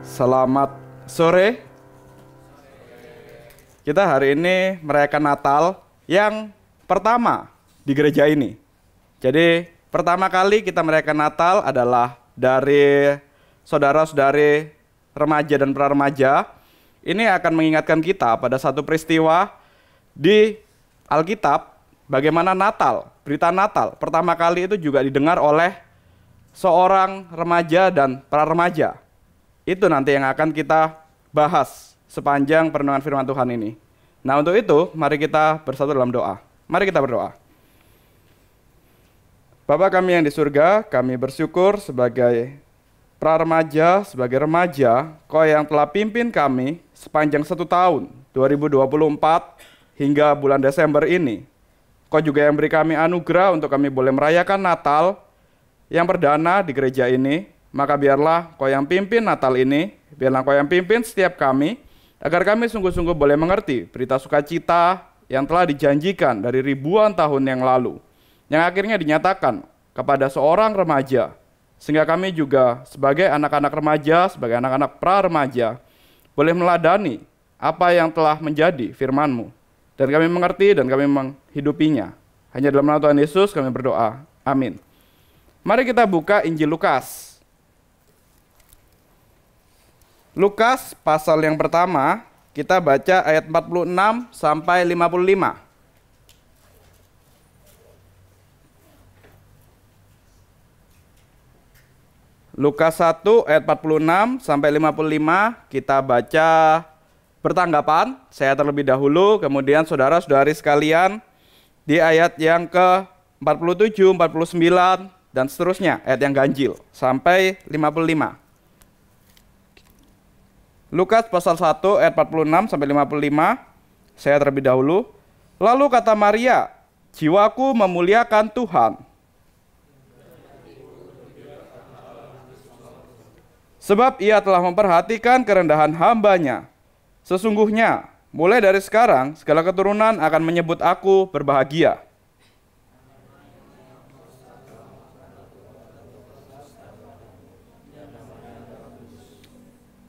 Selamat sore. Kita hari ini merayakan Natal yang pertama di gereja ini. Jadi pertama kali kita merayakan Natal adalah dari saudara-saudari remaja dan pra-remaja. Ini akan mengingatkan kita pada satu peristiwa di Alkitab, bagaimana Natal, berita Natal pertama kali itu juga didengar oleh seorang remaja dan pra-remaja. Itu nanti yang akan kita bahas sepanjang perenungan firman Tuhan ini. Nah, untuk itu mari kita bersatu dalam doa. Mari kita berdoa. Bapa kami yang di surga, kami bersyukur sebagai pra-remaja, sebagai remaja, Kau yang telah pimpin kami sepanjang 1 tahun, 2024 hingga bulan Desember ini. Kau juga yang beri kami anugerah untuk kami boleh merayakan Natal yang perdana di gereja ini. Maka biarlah Kau yang pimpin Natal ini, biarlah Kau yang pimpin setiap kami, agar kami sungguh-sungguh boleh mengerti berita sukacita yang telah dijanjikan dari ribuan tahun yang lalu, yang akhirnya dinyatakan kepada seorang remaja, sehingga kami juga sebagai anak-anak remaja, sebagai anak-anak pra-remaja, boleh meladani apa yang telah menjadi firman-Mu, dan kami mengerti dan kami menghidupinya. Hanya dalam nama Tuhan Yesus kami berdoa. Amin. Mari kita buka Injil Lukas. Lukas pasal yang pertama, kita baca ayat 46 sampai 55. Lukas 1 ayat 46 sampai 55 kita baca bertanggapan, saya terlebih dahulu, kemudian saudara-saudari sekalian di ayat yang ke-47, 49 dan seterusnya, ayat yang ganjil sampai 55. Lukas pasal 1 ayat 46 sampai 55, saya terlebih dahulu. Lalu kata Maria, jiwaku memuliakan Tuhan, sebab ia telah memperhatikan kerendahan hamba-Nya. Sesungguhnya, mulai dari sekarang, segala keturunan akan menyebut aku berbahagia.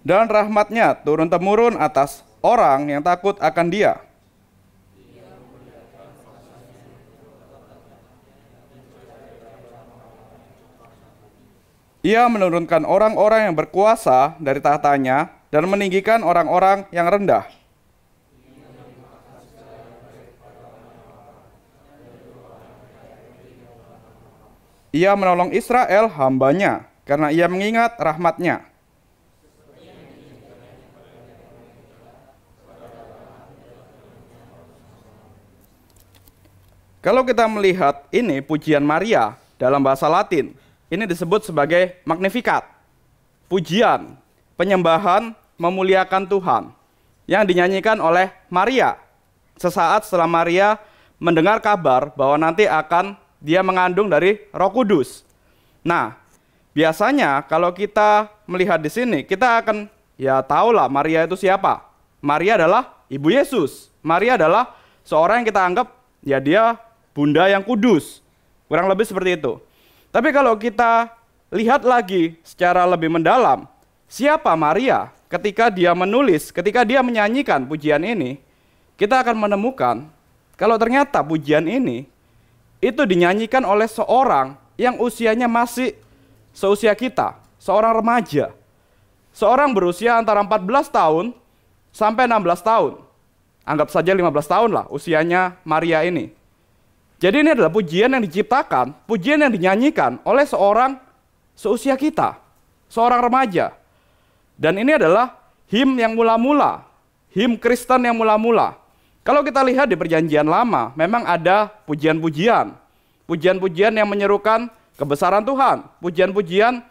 Dan rahmat-Nya turun-temurun atas orang yang takut akan Dia. Ia menurunkan orang-orang yang berkuasa dari tahtanya dan meninggikan orang-orang yang rendah. Ia menolong Israel hamba-Nya, karena Ia mengingat rahmat-Nya. Kalau kita melihat ini pujian Maria dalam bahasa Latin, ini disebut sebagai Magnificat. Pujian, penyembahan, memuliakan Tuhan yang dinyanyikan oleh Maria sesaat setelah Maria mendengar kabar bahwa nanti akan dia mengandung dari Roh Kudus. Nah, biasanya kalau kita melihat di sini, kita akan ya tahulah Maria itu siapa. Maria adalah Ibu Yesus. Maria adalah seorang yang kita anggap ya dia Bunda yang kudus, kurang lebih seperti itu. Tapi kalau kita lihat lagi secara lebih mendalam, siapa Maria ketika dia menulis, ketika dia menyanyikan pujian ini, kita akan menemukan kalau ternyata pujian ini itu dinyanyikan oleh seorang yang usianya masih seusia kita, seorang remaja. Seorang berusia antara 14 tahun sampai 16 tahun. Anggap saja 15 tahun lah usianya Maria ini. Jadi ini adalah pujian yang diciptakan, pujian yang dinyanyikan oleh seorang seusia kita, seorang remaja. Dan ini adalah him yang mula-mula, him Kristen yang mula-mula. Kalau kita lihat di Perjanjian Lama, memang ada pujian-pujian, pujian-pujian yang menyerukan kebesaran Tuhan, pujian-pujian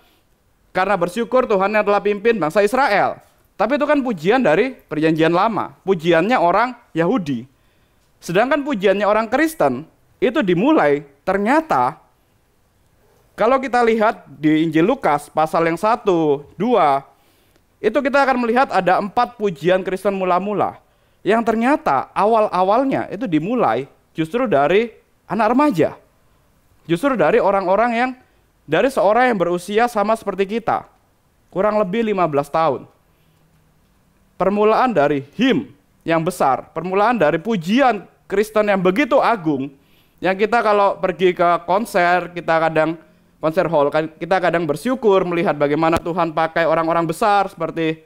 karena bersyukur Tuhan yang telah pimpin bangsa Israel. Tapi itu kan pujian dari Perjanjian Lama, pujiannya orang Yahudi. Sedangkan pujiannya orang Kristen itu dimulai ternyata kalau kita lihat di Injil Lukas pasal yang 1, 2, itu kita akan melihat ada 4 pujian Kristen mula-mula yang ternyata awal-awalnya itu dimulai justru dari anak remaja. Justru dari orang-orang yang, dari seorang yang berusia sama seperti kita, kurang lebih 15 tahun. permulaan dari him yang besar, permulaan dari pujian Kristen yang begitu agung, yang kita kalau pergi ke konser, konser hall, kita kadang bersyukur melihat bagaimana Tuhan pakai orang-orang besar seperti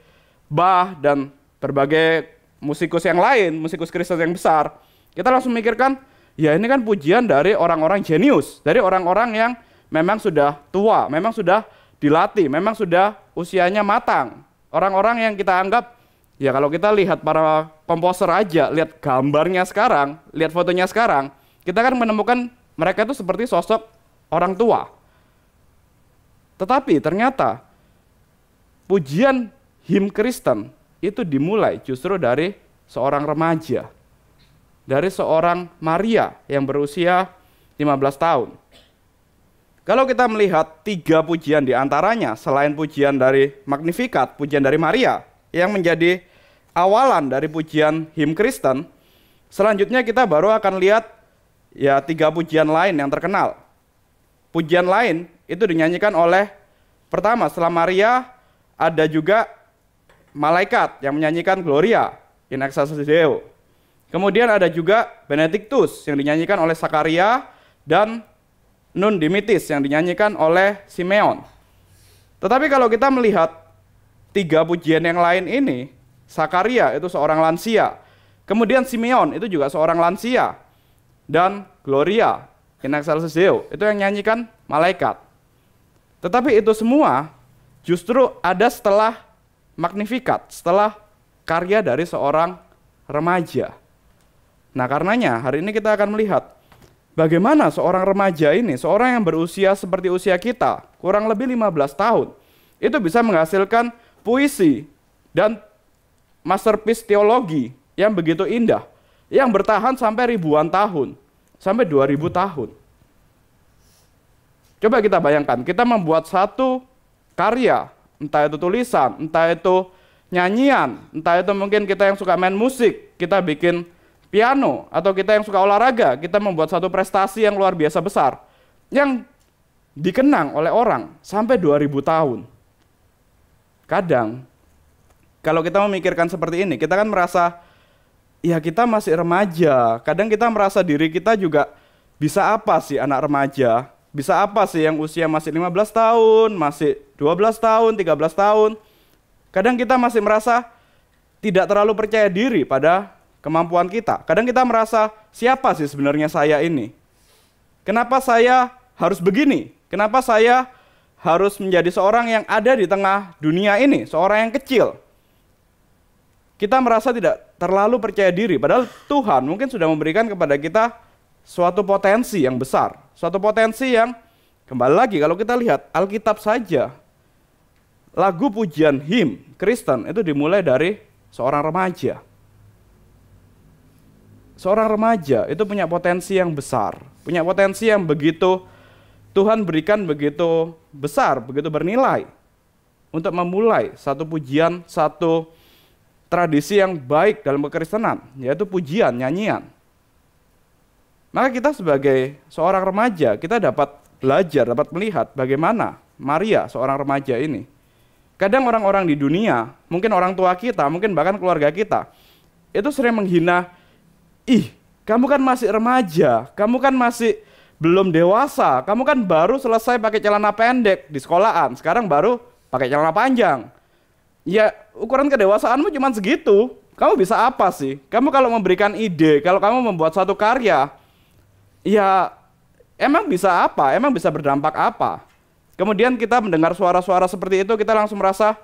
Bach dan berbagai musikus yang lain, musikus Kristen yang besar. Kita langsung mikirkan, ya ini kan pujian dari orang-orang jenius, dari orang-orang yang memang sudah tua, memang sudah dilatih, memang sudah usianya matang. Orang-orang yang kita anggap, ya kalau kita lihat para komposer aja, lihat gambarnya sekarang, lihat fotonya sekarang, kita kan menemukan mereka itu seperti sosok orang tua. Tetapi ternyata pujian him Kristen itu dimulai justru dari seorang remaja, dari seorang Maria yang berusia 15 tahun. Kalau kita melihat 3 pujian di antaranya, selain pujian dari Magnificat, pujian dari Maria, yang menjadi awalan dari pujian him Kristen, selanjutnya kita baru akan lihat ya 3 pujian lain yang terkenal. Pujian lain itu dinyanyikan oleh, pertama setelah Maria, ada juga malaikat yang menyanyikan Gloria in excelsis Deo. Kemudian ada juga Benedictus yang dinyanyikan oleh Sakaria dan Nun Dimittis yang dinyanyikan oleh Simeon. Tetapi kalau kita melihat 3 pujian yang lain ini, Sakaria itu seorang lansia, kemudian Simeon itu juga seorang lansia, dan Gloria in excelsis Deo itu yang nyanyikan malaikat. Tetapi itu semua justru ada setelah Magnificat, setelah karya dari seorang remaja. Nah karenanya hari ini kita akan melihat bagaimana seorang remaja ini, seorang yang berusia seperti usia kita, kurang lebih 15 tahun, itu bisa menghasilkan puisi dan masterpiece teologi yang begitu indah, yang bertahan sampai ribuan tahun, sampai 2000 tahun. Coba kita bayangkan, kita membuat satu karya, entah itu tulisan, entah itu nyanyian, entah itu mungkin kita yang suka main musik, kita bikin piano, atau kita yang suka olahraga, kita membuat satu prestasi yang luar biasa besar, yang dikenang oleh orang sampai 2000 tahun. Kadang, kalau kita memikirkan seperti ini, kita kan merasa, ya kita masih remaja, kadang kita merasa diri kita juga, bisa apa sih anak remaja, bisa apa sih yang usia masih 15 tahun, masih 12 tahun, 13 tahun, kadang kita masih merasa tidak terlalu percaya diri pada kemampuan kita. Kadang kita merasa, siapa sih sebenarnya saya ini? Kenapa saya harus begini? Kenapa saya harus menjadi seorang yang ada di tengah dunia ini, seorang yang kecil? Kita merasa tidak terlalu percaya diri, padahal Tuhan mungkin sudah memberikan kepada kita suatu potensi yang besar, suatu potensi yang, kembali lagi kalau kita lihat Alkitab saja, lagu pujian him Kristen itu dimulai dari seorang remaja. Seorang remaja itu punya potensi yang besar, punya potensi yang begitu Tuhan berikan begitu besar, begitu bernilai untuk memulai satu pujian, satu tradisi yang baik dalam kekristenan, yaitu pujian, nyanyian. Maka kita sebagai seorang remaja, kita dapat belajar, dapat melihat bagaimana Maria, seorang remaja ini. Kadang orang-orang di dunia, mungkin orang tua kita, mungkin bahkan keluarga kita, itu sering menghina, ih, kamu kan masih remaja, kamu kan masih belum dewasa, kamu kan baru selesai pakai celana pendek di sekolahan, sekarang baru pakai celana panjang. Ya, ukuran kedewasaanmu cuma segitu, kamu bisa apa sih? Kamu kalau memberikan ide, kalau kamu membuat suatu karya, ya emang bisa apa? Emang bisa berdampak apa? Kemudian kita mendengar suara-suara seperti itu, kita langsung merasa,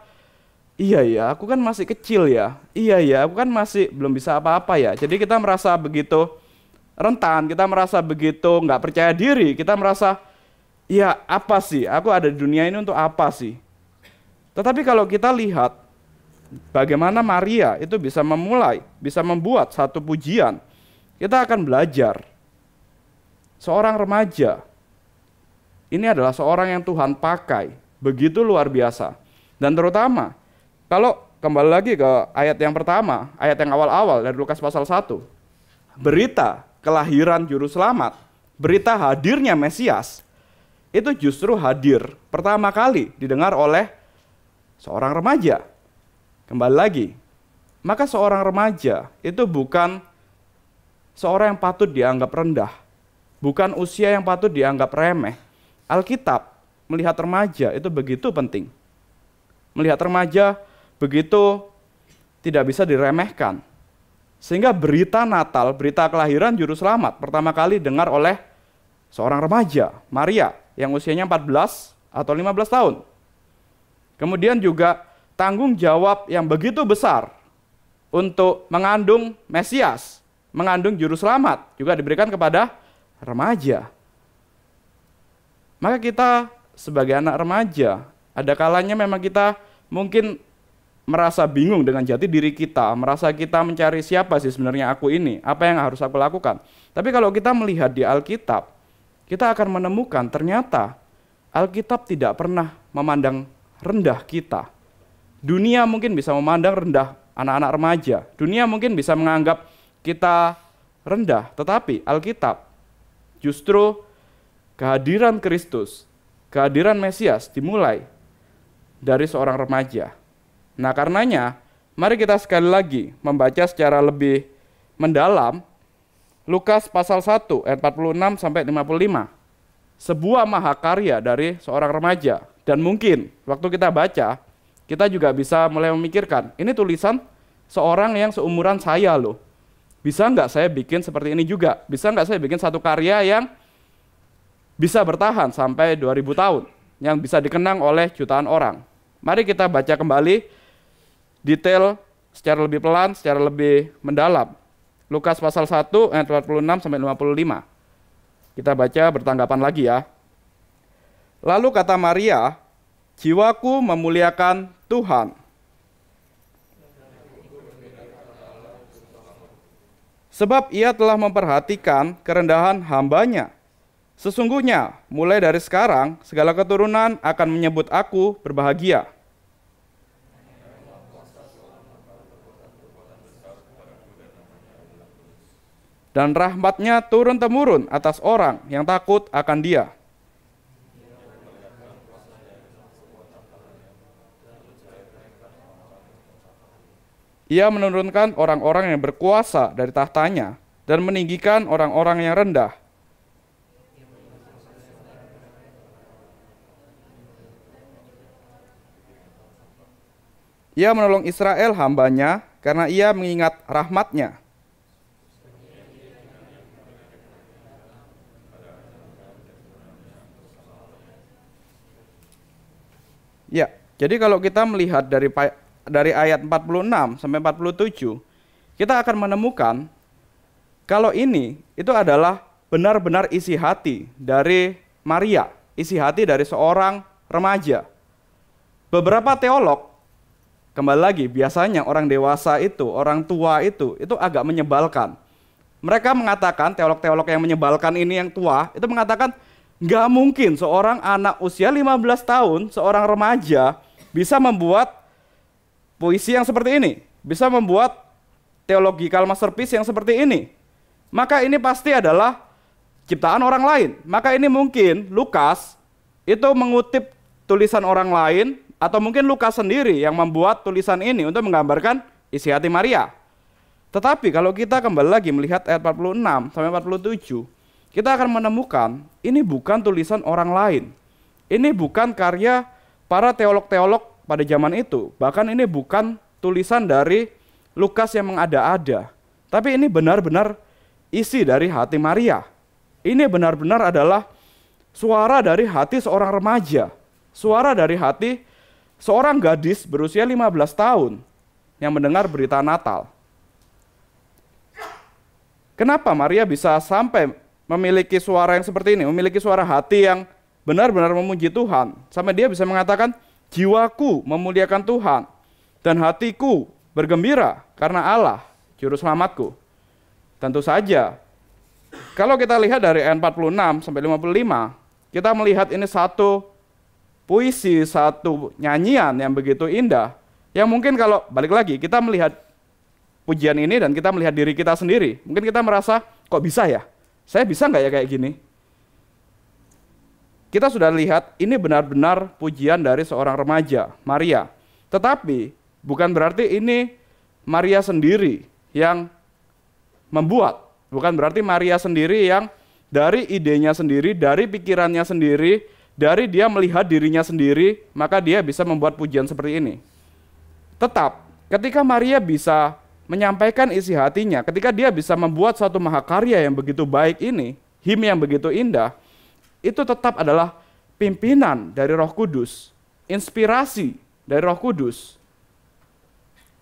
iya ya, aku kan masih kecil ya. Iya ya, aku kan masih belum bisa apa-apa ya. Jadi kita merasa begitu rentan, kita merasa begitu nggak percaya diri, kita merasa, ya apa sih, aku ada di dunia ini untuk apa sih? Tetapi kalau kita lihat bagaimana Maria itu bisa memulai, bisa membuat satu pujian, kita akan belajar. Seorang remaja, ini adalah seorang yang Tuhan pakai, begitu luar biasa. Dan terutama, kalau kembali lagi ke ayat yang pertama, ayat yang awal-awal dari Lukas pasal 1, berita kelahiran Juru Selamat, berita hadirnya Mesias, itu justru hadir pertama kali didengar oleh seorang remaja. Kembali lagi, maka seorang remaja itu bukan seorang yang patut dianggap rendah, bukan usia yang patut dianggap remeh. Alkitab melihat remaja itu begitu penting. Melihat remaja begitu tidak bisa diremehkan. Sehingga berita Natal, berita kelahiran Juru Selamat pertama kali dengar oleh seorang remaja, Maria, yang usianya 14 atau 15 tahun. Kemudian juga tanggung jawab yang begitu besar untuk mengandung Mesias, mengandung Juru Selamat, juga diberikan kepada remaja. Maka kita sebagai anak remaja, ada kalanya memang kita mungkin merasa bingung dengan jati diri kita, merasa kita mencari siapa sih sebenarnya aku ini, apa yang harus aku lakukan. Tapi kalau kita melihat di Alkitab, kita akan menemukan ternyata Alkitab tidak pernah memandang rendah kita. Dunia mungkin bisa memandang rendah anak-anak remaja, dunia mungkin bisa menganggap kita rendah, tetapi Alkitab justru kehadiran Kristus, kehadiran Mesias dimulai dari seorang remaja. Nah, karenanya mari kita sekali lagi membaca secara lebih mendalam Lukas pasal 1 ayat 46 sampai 55. Sebuah mahakarya dari seorang remaja, dan mungkin waktu kita baca kita juga bisa mulai memikirkan, ini tulisan seorang yang seumuran saya loh. Bisa nggak saya bikin seperti ini juga? Bisa nggak saya bikin satu karya yang bisa bertahan sampai 2000 tahun, yang bisa dikenang oleh jutaan orang? Mari kita baca kembali detail secara lebih pelan, secara lebih mendalam. Lukas pasal 1 ayat 46 sampai 55. Kita baca bertanggapan lagi ya. Lalu kata Maria, jiwaku memuliakan Tuhan. Sebab ia telah memperhatikan kerendahan hambanya. Sesungguhnya mulai dari sekarang segala keturunan akan menyebut aku berbahagia. Dan rahmatnya turun-temurun atas orang yang takut akan Dia. Ia menurunkan orang-orang yang berkuasa dari tahtanya dan meninggikan orang-orang yang rendah. Ia menolong Israel hambanya karena ia mengingat rahmatnya. Ya, jadi kalau kita melihat dari ayat 46 sampai 47, kita akan menemukan kalau ini itu adalah benar-benar isi hati dari Maria, isi hati dari seorang remaja. Beberapa teolog, kembali lagi, biasanya orang dewasa itu, orang tua itu agak menyebalkan. Mereka mengatakan, teolog-teolog yang menyebalkan ini yang tua, itu mengatakan, nggak mungkin seorang anak usia 15 tahun, seorang remaja, bisa membuat puisi yang seperti ini, bisa membuat theological masterpiece yang seperti ini. Maka ini pasti adalah ciptaan orang lain. Maka ini mungkin Lukas itu mengutip tulisan orang lain, atau mungkin Lukas sendiri yang membuat tulisan ini untuk menggambarkan isi hati Maria. Tetapi kalau kita kembali lagi melihat ayat 46 sampai 47, kita akan menemukan ini bukan tulisan orang lain. Ini bukan karya para teolog-teolog pada zaman itu. Bahkan ini bukan tulisan dari Lukas yang mengada-ada. Tapi ini benar-benar isi dari hati Maria. Ini benar-benar adalah suara dari hati seorang remaja. Suara dari hati seorang gadis berusia 15 tahun yang mendengar berita Natal. Kenapa Maria bisa sampai memiliki suara yang seperti ini, memiliki suara hati yang benar-benar memuji Tuhan, sampai dia bisa mengatakan, jiwaku memuliakan Tuhan, dan hatiku bergembira karena Allah, Juru Selamatku. Tentu saja, kalau kita lihat dari ayat 46 sampai 55, kita melihat ini satu puisi, satu nyanyian yang begitu indah, yang mungkin kalau balik lagi, kita melihat pujian ini dan kita melihat diri kita sendiri, mungkin kita merasa, kok bisa ya? Saya bisa nggak ya kayak gini? Kita sudah lihat ini benar-benar pujian dari seorang remaja, Maria. Tetapi bukan berarti ini Maria sendiri yang membuat. Bukan berarti Maria sendiri yang dari idenya sendiri, dari pikirannya sendiri, dari dia melihat dirinya sendiri, maka dia bisa membuat pujian seperti ini. Tetap, ketika Maria bisa menyampaikan isi hatinya, ketika dia bisa membuat satu mahakarya yang begitu baik ini, him yang begitu indah, itu tetap adalah pimpinan dari Roh Kudus, inspirasi dari Roh Kudus.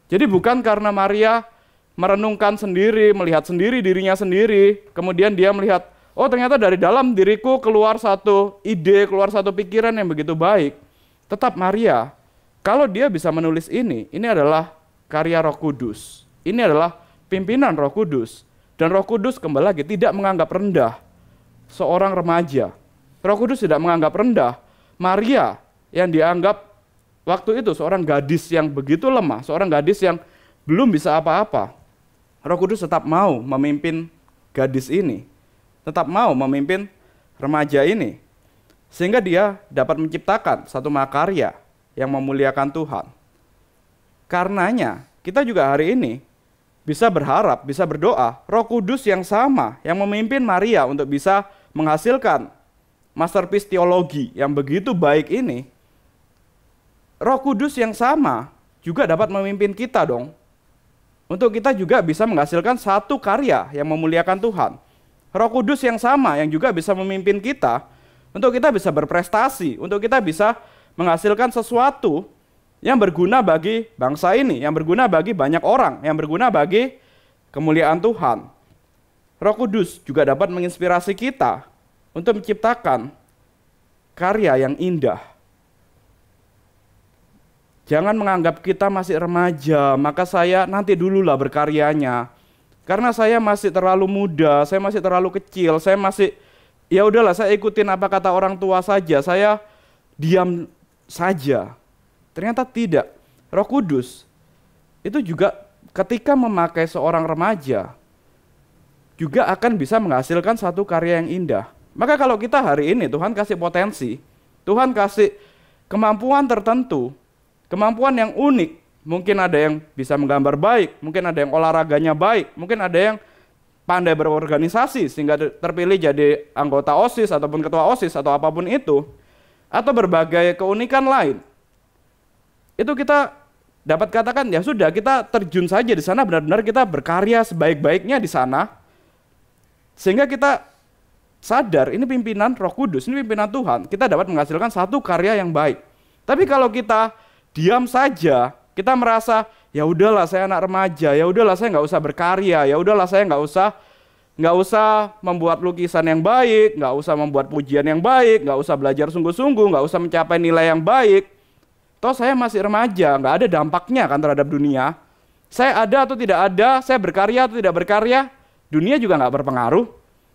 Jadi bukan karena Maria merenungkan sendiri, melihat sendiri dirinya sendiri, kemudian dia melihat, oh ternyata dari dalam diriku keluar satu ide, keluar satu pikiran yang begitu baik. Tetap Maria, kalau dia bisa menulis ini adalah karya Roh Kudus. Ini adalah pimpinan Roh Kudus. Dan Roh Kudus kembali lagi tidak menganggap rendah seorang remaja. Roh Kudus tidak menganggap rendah Maria yang dianggap waktu itu seorang gadis yang begitu lemah, seorang gadis yang belum bisa apa-apa. Roh Kudus tetap mau memimpin gadis ini, tetap mau memimpin remaja ini, sehingga dia dapat menciptakan satu mahakarya yang memuliakan Tuhan. Karenanya, kita juga hari ini bisa berharap, bisa berdoa, Roh Kudus yang sama, yang memimpin Maria untuk bisa menghasilkan masterpiece teologi yang begitu baik ini, Roh Kudus yang sama juga dapat memimpin kita dong. Untuk kita juga bisa menghasilkan satu karya yang memuliakan Tuhan. Roh Kudus yang sama yang juga bisa memimpin kita, untuk kita bisa berprestasi, untuk kita bisa menghasilkan sesuatu yang berguna bagi bangsa ini, yang berguna bagi banyak orang, yang berguna bagi kemuliaan Tuhan. Roh Kudus juga dapat menginspirasi kita untuk menciptakan karya yang indah. Jangan menganggap kita masih remaja, maka saya nanti dululah berkaryanya. Karena saya masih terlalu muda, saya masih terlalu kecil, saya masih, ya udahlah saya ikutin apa kata orang tua saja, saya diam saja. Ternyata tidak. Roh Kudus itu juga ketika memakai seorang remaja, juga akan bisa menghasilkan satu karya yang indah. Maka kalau kita hari ini, Tuhan kasih potensi, Tuhan kasih kemampuan tertentu, kemampuan yang unik. Mungkin ada yang bisa menggambar baik, mungkin ada yang olahraganya baik, mungkin ada yang pandai berorganisasi sehingga terpilih jadi anggota OSIS ataupun ketua OSIS atau apapun itu, atau berbagai keunikan lain. Itu kita dapat katakan, ya sudah, kita terjun saja di sana, benar-benar kita berkarya sebaik-baiknya di sana, sehingga kita sadar ini pimpinan Roh Kudus, ini pimpinan Tuhan, kita dapat menghasilkan satu karya yang baik. Tapi kalau kita diam saja, kita merasa ya udahlah saya anak remaja, ya udahlah saya nggak usah berkarya, ya udahlah saya nggak usah membuat lukisan yang baik, nggak usah membuat pujian yang baik, nggak usah belajar sungguh-sungguh, nggak usah mencapai nilai yang baik. Toh saya masih remaja, nggak ada dampaknya kan terhadap dunia. Saya ada atau tidak ada, saya berkarya atau tidak berkarya, dunia juga nggak berpengaruh.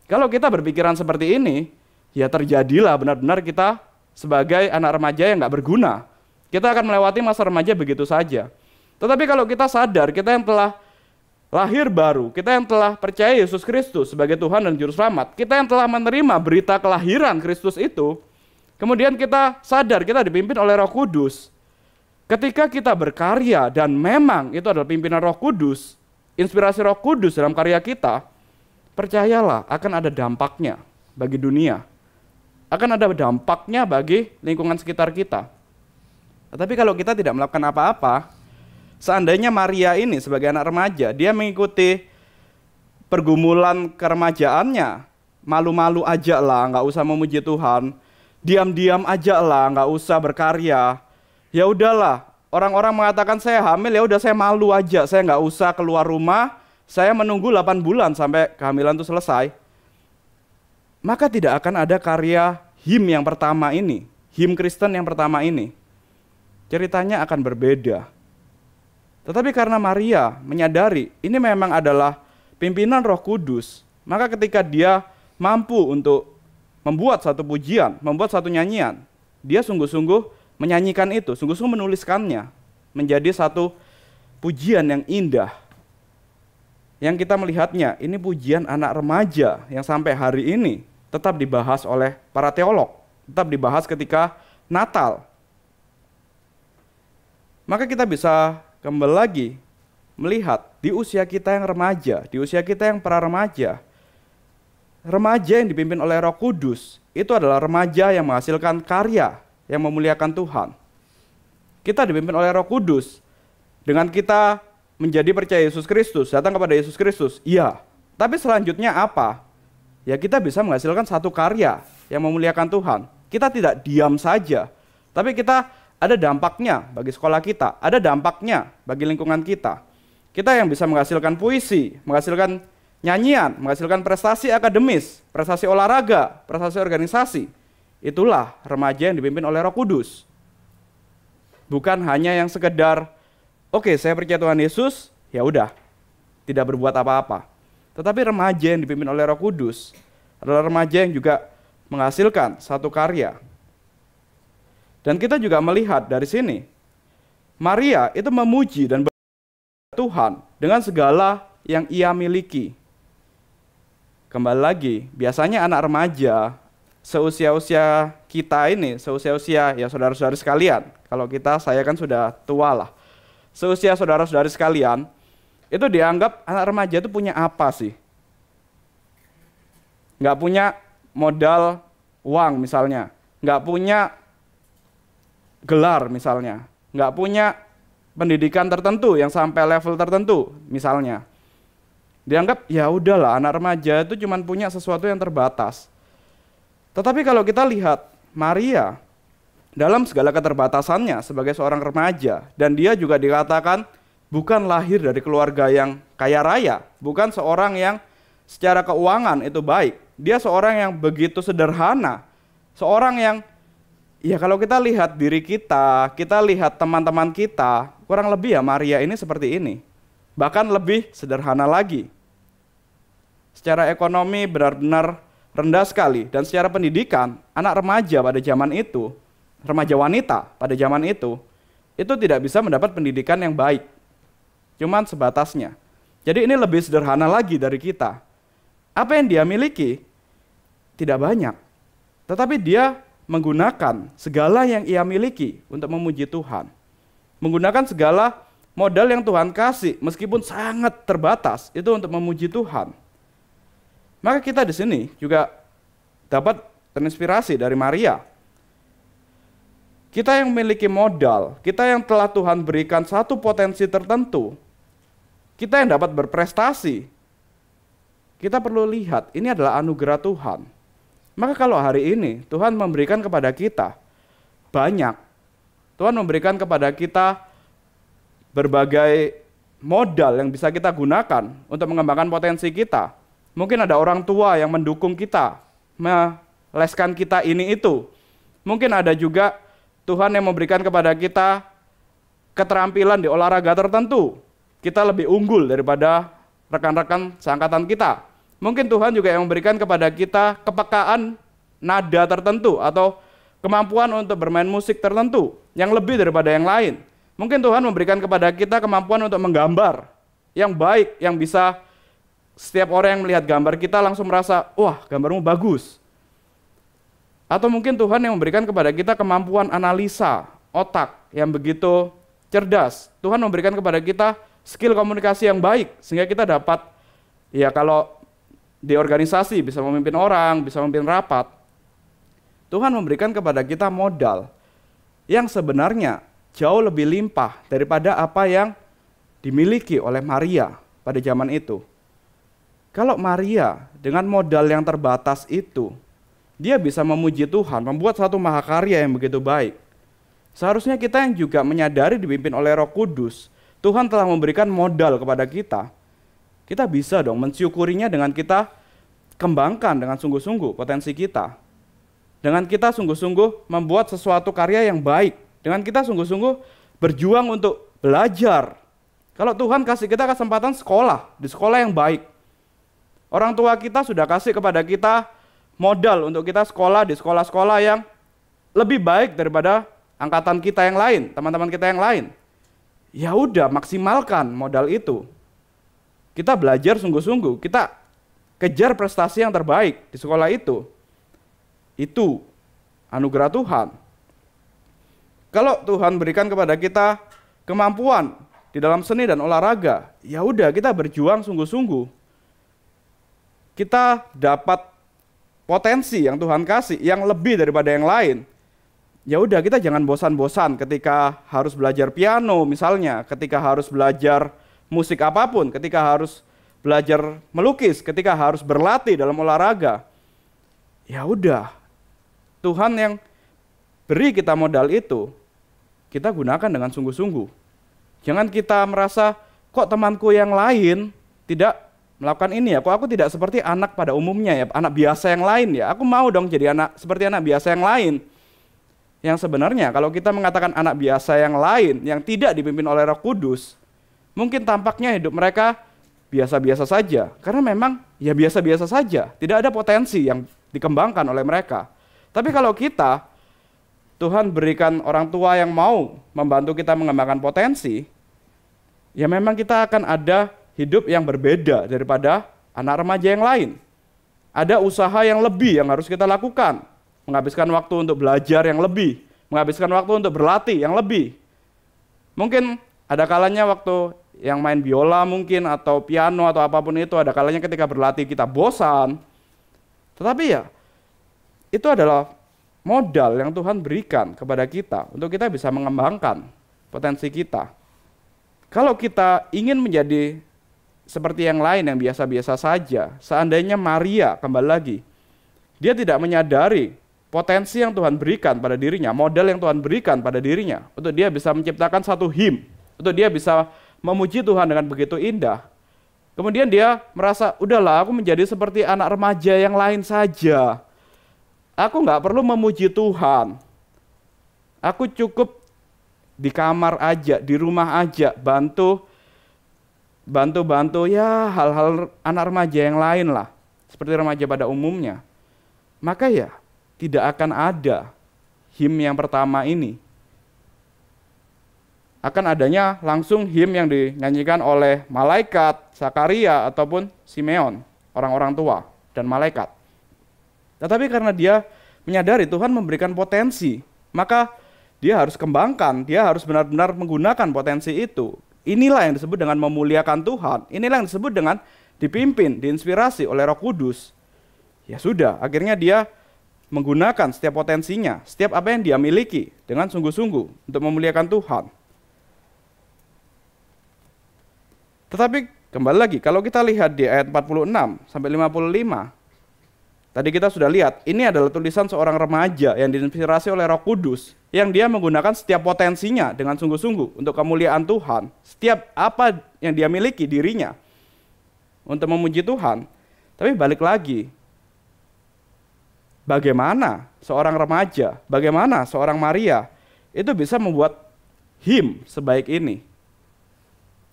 Kalau kita berpikiran seperti ini, ya terjadilah benar-benar kita sebagai anak remaja yang nggak berguna. Kita akan melewati masa remaja begitu saja. Tetapi kalau kita sadar, kita yang telah lahir baru, kita yang telah percaya Yesus Kristus sebagai Tuhan dan Juru Selamat, kita yang telah menerima berita kelahiran Kristus itu, kemudian kita sadar kita dipimpin oleh Roh Kudus. Ketika kita berkarya dan memang itu adalah pimpinan Roh Kudus, inspirasi Roh Kudus dalam karya kita, percayalah akan ada dampaknya bagi dunia. Akan ada dampaknya bagi lingkungan sekitar kita. Tetapi kalau kita tidak melakukan apa-apa, seandainya Maria ini sebagai anak remaja, dia mengikuti pergumulan keremajaannya, malu-malu aja lah, nggak usah memuji Tuhan, diam-diam aja lah, nggak usah berkarya. Ya udahlah, orang-orang mengatakan saya hamil, ya udah saya malu aja, saya nggak usah keluar rumah, saya menunggu 8 bulan sampai kehamilan itu selesai. Maka tidak akan ada karya him yang pertama ini, him Kristen yang pertama ini. Ceritanya akan berbeda. Tetapi karena Maria menyadari ini memang adalah pimpinan Roh Kudus, maka ketika dia mampu untuk membuat satu pujian, membuat satu nyanyian, dia sungguh-sungguh menyanyikan itu, sungguh-sungguh menuliskannya menjadi satu pujian yang indah. Yang kita melihatnya, ini pujian anak remaja yang sampai hari ini tetap dibahas oleh para teolog, tetap dibahas ketika Natal. Maka kita bisa kembali lagi melihat di usia kita yang remaja, di usia kita yang pra-remaja, remaja yang dipimpin oleh Roh Kudus itu adalah remaja yang menghasilkan karya yang memuliakan Tuhan. Kita dipimpin oleh Roh Kudus dengan kita menjadi percaya Yesus Kristus, datang kepada Yesus Kristus. Iya, tapi selanjutnya apa? Ya kita bisa menghasilkan satu karya yang memuliakan Tuhan. Kita tidak diam saja, tapi kita ada dampaknya bagi sekolah kita, ada dampaknya bagi lingkungan kita. Kita yang bisa menghasilkan puisi, menghasilkan nyanyian, menghasilkan prestasi akademis, prestasi olahraga, prestasi organisasi. Itulah remaja yang dipimpin oleh Roh Kudus. Bukan hanya yang sekedar, oke, saya percaya Tuhan Yesus, ya udah, tidak berbuat apa-apa. Tetapi remaja yang dipimpin oleh Roh Kudus adalah remaja yang juga menghasilkan satu karya. Dan kita juga melihat dari sini, Maria itu memuji dan Tuhan dengan segala yang ia miliki. Kembali lagi, biasanya anak remaja seusia-usia kita ini, seusia-usia ya saudara-saudari sekalian, kalau saya kan sudah tua lah. Seusia saudara-saudari sekalian, itu dianggap anak remaja itu punya apa sih? Nggak punya modal uang misalnya, nggak punya gelar misalnya, nggak punya pendidikan tertentu yang sampai level tertentu misalnya. Dianggap ya udahlah anak remaja itu cuma punya sesuatu yang terbatas. Tetapi kalau kita lihat Maria dalam segala keterbatasannya sebagai seorang remaja, dan dia juga dikatakan bukan lahir dari keluarga yang kaya raya, bukan seorang yang secara keuangan itu baik. Dia seorang yang begitu sederhana, seorang yang ya kalau kita lihat diri kita lihat teman-teman kita, kurang lebih ya Maria ini seperti ini. Bahkan lebih sederhana lagi. Secara ekonomi benar-benar rendah sekali, dan secara pendidikan, anak remaja pada zaman itu, remaja wanita pada zaman itu tidak bisa mendapat pendidikan yang baik. Cuman sebatasnya. Jadi ini lebih sederhana lagi dari kita. Apa yang dia miliki? Tidak banyak. Tetapi dia menggunakan segala yang ia miliki untuk memuji Tuhan. Menggunakan segala modal yang Tuhan kasih, meskipun sangat terbatas, itu untuk memuji Tuhan. Maka kita di sini juga dapat terinspirasi dari Maria. Kita yang memiliki modal, kita yang telah Tuhan berikan satu potensi tertentu, kita yang dapat berprestasi, kita perlu lihat ini adalah anugerah Tuhan. Maka kalau hari ini Tuhan memberikan kepada kita banyak, Tuhan memberikan kepada kita berbagai modal yang bisa kita gunakan untuk mengembangkan potensi kita. Mungkin ada orang tua yang mendukung kita, meleskan kita ini itu. Mungkin ada juga Tuhan yang memberikan kepada kita keterampilan di olahraga tertentu. Kita lebih unggul daripada rekan-rekan seangkatan kita. Mungkin Tuhan juga yang memberikan kepada kita kepekaan nada tertentu atau kemampuan untuk bermain musik tertentu yang lebih daripada yang lain. Mungkin Tuhan memberikan kepada kita kemampuan untuk menggambar yang baik, yang bisa setiap orang yang melihat gambar kita langsung merasa, wah gambarmu bagus. Atau mungkin Tuhan yang memberikan kepada kita kemampuan analisa otak yang begitu cerdas. Tuhan memberikan kepada kita skill komunikasi yang baik, sehingga kita dapat, ya kalau di organisasi bisa memimpin orang, bisa memimpin rapat. Tuhan memberikan kepada kita modal yang sebenarnya jauh lebih limpah daripada apa yang dimiliki oleh Maria pada zaman itu. Kalau Maria dengan modal yang terbatas itu, dia bisa memuji Tuhan, membuat satu mahakarya yang begitu baik. Seharusnya kita yang juga menyadari dipimpin oleh Roh Kudus, Tuhan telah memberikan modal kepada kita. Kita bisa dong mensyukurinya dengan kita kembangkan dengan sungguh-sungguh potensi kita. Dengan kita sungguh-sungguh membuat sesuatu karya yang baik. Dengan kita sungguh-sungguh berjuang untuk belajar. Kalau Tuhan kasih kita kesempatan sekolah, di sekolah yang baik. Orang tua kita sudah kasih kepada kita modal untuk kita sekolah di sekolah-sekolah yang lebih baik daripada angkatan kita yang lain, teman-teman kita yang lain. Ya udah, maksimalkan modal itu. Kita belajar sungguh-sungguh, kita kejar prestasi yang terbaik di sekolah itu. Itu anugerah Tuhan. Kalau Tuhan berikan kepada kita kemampuan di di dalam seni dan olahraga, ya udah kita berjuang sungguh-sungguh. Kita dapat potensi yang Tuhan kasih yang lebih daripada yang lain. Ya udah kita jangan bosan-bosan ketika harus belajar piano misalnya, ketika harus belajar musik apapun, ketika harus belajar melukis, ketika harus berlatih dalam olahraga. Ya udah, Tuhan yang beri kita modal itu, kita gunakan dengan sungguh-sungguh. Jangan kita merasa, kok temanku yang lain tidak melakukan ini ya, kok aku tidak seperti anak pada umumnya ya, anak biasa yang lain ya, aku mau dong jadi anak seperti anak biasa yang lain. Yang sebenarnya kalau kita mengatakan anak biasa yang lain, yang tidak dipimpin oleh Roh Kudus, mungkin tampaknya hidup mereka biasa-biasa saja, karena memang ya biasa-biasa saja, tidak ada potensi yang dikembangkan oleh mereka. Tapi kalau kita, Tuhan berikan orang tua yang mau membantu kita mengembangkan potensi, ya memang kita akan ada hidup yang berbeda daripada anak remaja yang lain. Ada usaha yang lebih yang harus kita lakukan, menghabiskan waktu untuk belajar yang lebih, menghabiskan waktu untuk berlatih yang lebih. Mungkin ada kalanya waktu yang main biola mungkin, atau piano, atau apapun itu, ada kalanya ketika berlatih kita bosan. Tetapi ya, itu adalah modal yang Tuhan berikan kepada kita untuk kita bisa mengembangkan potensi kita. Kalau kita ingin menjadi seperti yang lain yang biasa-biasa saja, seandainya Maria kembali lagi, dia tidak menyadari potensi yang Tuhan berikan pada dirinya, modal yang Tuhan berikan pada dirinya, untuk dia bisa menciptakan satu him, untuk dia bisa memuji Tuhan dengan begitu indah. Kemudian dia merasa, udahlah aku menjadi seperti anak remaja yang lain saja. Aku nggak perlu memuji Tuhan. Aku cukup di kamar aja, di rumah aja, bantu ya hal-hal anak remaja yang lain lah, seperti remaja pada umumnya. Maka ya tidak akan ada him yang pertama ini. Akan adanya langsung him yang dinyanyikan oleh malaikat, Zakaria, ataupun Simeon, orang-orang tua dan malaikat. Tetapi karena dia menyadari Tuhan memberikan potensi, maka dia harus kembangkan, dia harus benar-benar menggunakan potensi itu. Inilah yang disebut dengan memuliakan Tuhan, inilah yang disebut dengan dipimpin, diinspirasi oleh Roh Kudus. Ya sudah, akhirnya dia menggunakan setiap potensinya, setiap apa yang dia miliki dengan sungguh-sungguh untuk memuliakan Tuhan. Tetapi kembali lagi, kalau kita lihat di ayat 46 sampai 55, tadi kita sudah lihat, ini adalah tulisan seorang remaja yang diinspirasi oleh Roh Kudus, yang dia menggunakan setiap potensinya dengan sungguh-sungguh untuk kemuliaan Tuhan, setiap apa yang dia miliki dirinya untuk memuji Tuhan. Tapi balik lagi, bagaimana seorang remaja, bagaimana seorang Maria itu bisa membuat him sebaik ini?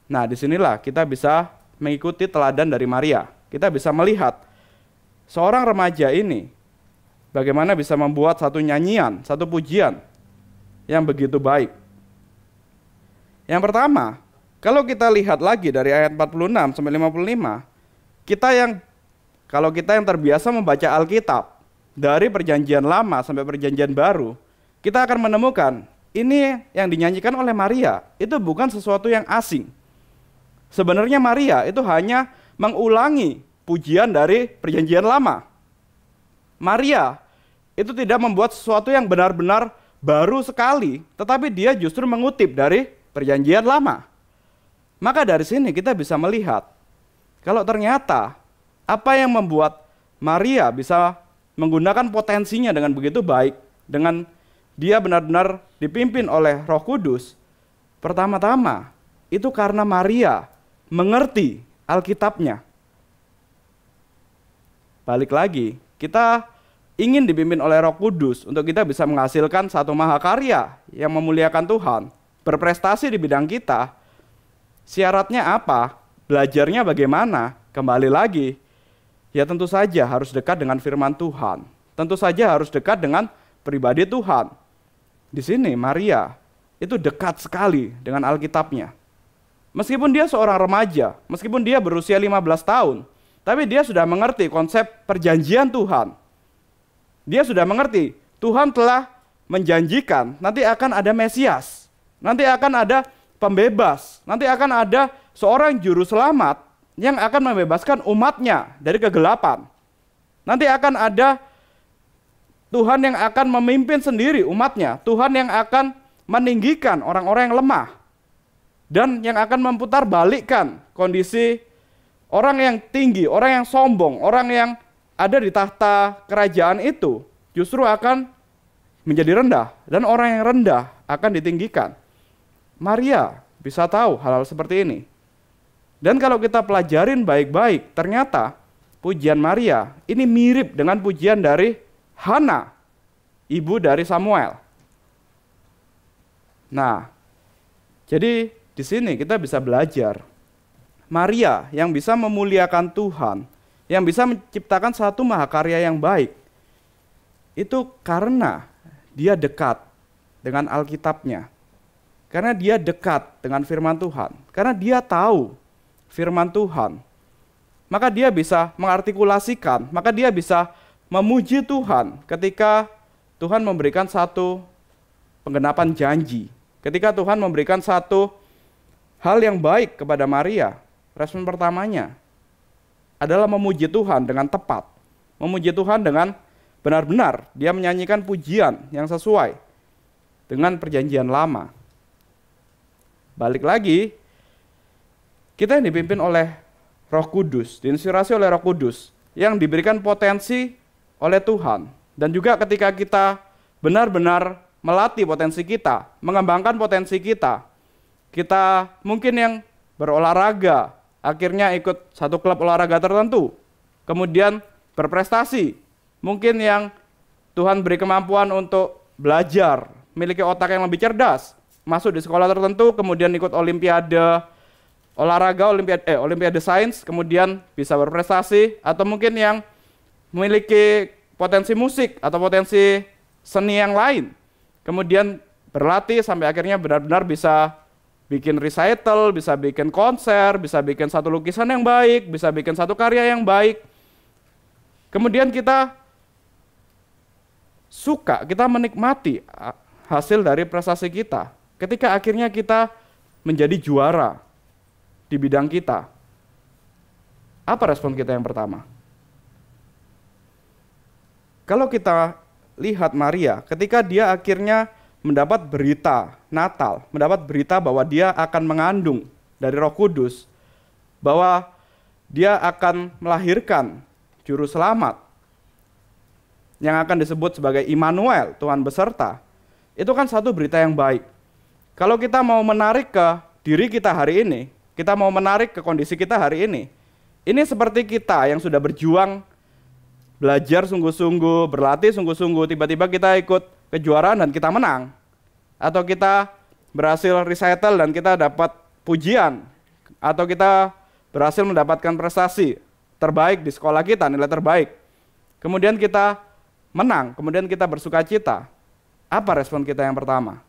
Nah, disinilah kita bisa mengikuti teladan dari Maria. Kita bisa melihat seorang remaja ini bagaimana bisa membuat satu nyanyian, satu pujian yang begitu baik. Yang pertama, kalau kita lihat lagi dari ayat 46 sampai 55, kalau kita yang terbiasa membaca Alkitab dari perjanjian lama sampai perjanjian baru, kita akan menemukan ini yang dinyanyikan oleh Maria itu bukan sesuatu yang asing. Sebenarnya Maria itu hanya mengulangi pujian dari perjanjian lama. Maria itu tidak membuat sesuatu yang benar-benar baru sekali, tetapi dia justru mengutip dari perjanjian lama. Maka dari sini kita bisa melihat, kalau ternyata apa yang membuat Maria bisa menggunakan potensinya dengan begitu baik, dengan dia benar-benar dipimpin oleh Roh Kudus, pertama-tama itu karena Maria mengerti Alkitabnya. Balik lagi, kita ingin dipimpin oleh Roh Kudus untuk kita bisa menghasilkan satu mahakarya yang memuliakan Tuhan, berprestasi di bidang kita. Syaratnya apa? Belajarnya bagaimana? Kembali lagi, ya tentu saja harus dekat dengan firman Tuhan. Tentu saja harus dekat dengan pribadi Tuhan. Di sini Maria itu dekat sekali dengan Alkitabnya. Meskipun dia seorang remaja, meskipun dia berusia 15 tahun, tapi dia sudah mengerti konsep perjanjian Tuhan. Dia sudah mengerti, Tuhan telah menjanjikan nanti akan ada Mesias. Nanti akan ada pembebas. Nanti akan ada seorang juru selamat yang akan membebaskan umatnya dari kegelapan. Nanti akan ada Tuhan yang akan memimpin sendiri umatnya. Tuhan yang akan meninggikan orang-orang yang lemah. Dan yang akan memutar balikkan kondisi orang yang tinggi, orang yang sombong, orang yang ada di tahta kerajaan itu justru akan menjadi rendah. Dan orang yang rendah akan ditinggikan. Maria bisa tahu hal-hal seperti ini. Dan kalau kita pelajarin baik-baik, ternyata pujian Maria ini mirip dengan pujian dari Hana, ibu dari Samuel. Nah, jadi di sini kita bisa belajar Maria yang bisa memuliakan Tuhan, yang bisa menciptakan satu mahakarya yang baik, itu karena dia dekat dengan Alkitabnya. Karena dia dekat dengan firman Tuhan. Karena dia tahu firman Tuhan. Maka dia bisa mengartikulasikan, maka dia bisa memuji Tuhan ketika Tuhan memberikan satu penggenapan janji. Ketika Tuhan memberikan satu hal yang baik kepada Maria, respon pertamanya adalah memuji Tuhan dengan tepat. Memuji Tuhan dengan benar-benar dia menyanyikan pujian yang sesuai dengan perjanjian lama. Balik lagi, kita yang dipimpin oleh Roh Kudus, diinspirasi oleh Roh Kudus, yang diberikan potensi oleh Tuhan. Dan juga ketika kita benar-benar melatih potensi kita, mengembangkan potensi kita mungkin yang berolahraga, akhirnya ikut satu klub olahraga tertentu, kemudian berprestasi. Mungkin yang Tuhan beri kemampuan untuk belajar, memiliki otak yang lebih cerdas, masuk di sekolah tertentu, kemudian ikut olimpiade olahraga, olimpiade sains, kemudian bisa berprestasi, atau mungkin yang memiliki potensi musik atau potensi seni yang lain, kemudian berlatih sampai akhirnya benar-benar bisa bikin recital, bisa bikin konser, bisa bikin satu lukisan yang baik, bisa bikin satu karya yang baik. Kemudian kita suka, kita menikmati hasil dari prestasi kita. Ketika akhirnya kita menjadi juara di bidang kita, apa respon kita yang pertama? Kalau kita lihat Maria, ketika dia akhirnya mendapat berita Natal, mendapat berita bahwa dia akan mengandung dari Roh Kudus, bahwa dia akan melahirkan juru selamat yang akan disebut sebagai Immanuel, Tuhan beserta, itu kan satu berita yang baik. Kalau kita mau menarik ke diri kita hari ini, kita mau menarik ke kondisi kita hari ini seperti kita yang sudah berjuang, belajar sungguh-sungguh, berlatih sungguh-sungguh, tiba-tiba kita ikut kejuaraan dan kita menang. Atau kita berhasil recital dan kita dapat pujian. Atau kita berhasil mendapatkan prestasi terbaik di sekolah kita, nilai terbaik. Kemudian kita menang, kemudian kita bersukacita. Apa respon kita yang pertama?